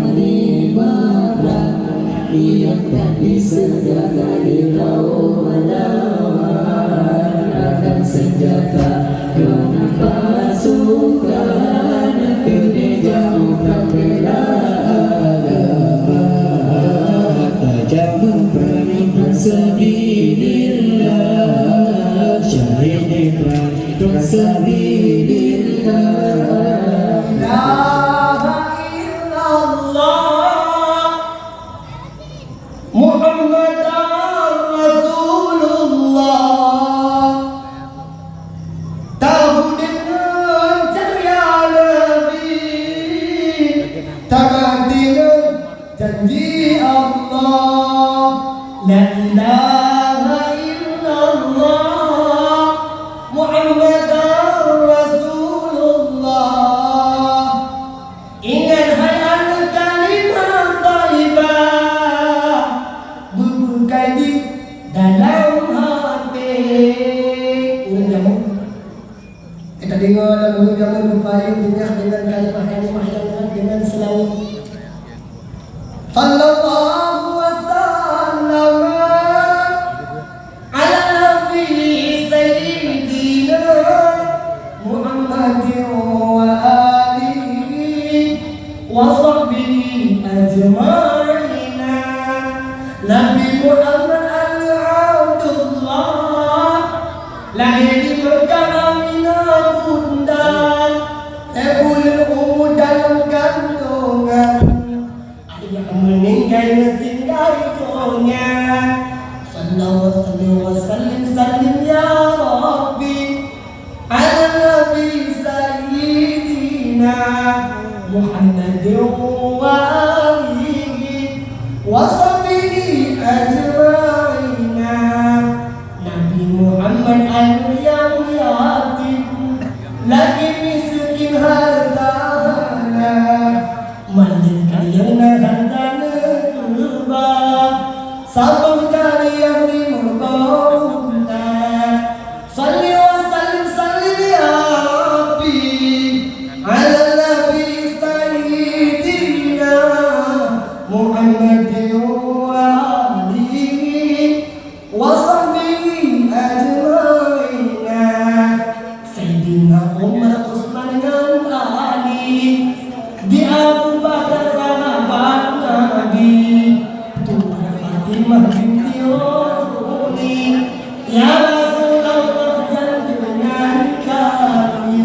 ibarat niatkan di segala hirau melawan akan senjata kena pasukan kena jauhkan bela agama tajam memperingkat sabilillah syahid memperingkat sabilillah. Janji Allah, la ilaha illallah, Muhammadar Rasulullah. Ingat hayal kalimat thayyibah, bubuhkan di dalam hati. Ingat jamu. Kita dengar lagu jamu berpayung dengan kalimat-kalimat yang dengan selalu sallallahu wasallam ala nabi sayyidina Muhammadin wa alihi wa sahbihi ajma'ina. Nabi Muhammad al-Abdullah lahir di Mekah Aminah bunda bulan umur dalam kandungan meninggal tinggal dunia. Sallallahu wasallim sallim ya Rabbi ala nabi sayyidina Muhammadin wa alihi wa sahbihi ajma'ina. Nabi Muhammad al-yang yatim lagi miskin hartana melainkan yang hartana kurba sabun dari yang dimurka. Salli wa sallim sallim ya Rabbi ala nabi sayyidina Muhammadin wa alihi wa sahbihi ajma'ina. Sayyidina Umar Utsman dan Ali di Abu Bakar sahabat Nabi, Tuhan Fatimah binti Rasuli, ya Rasulullah jangan dengan kami.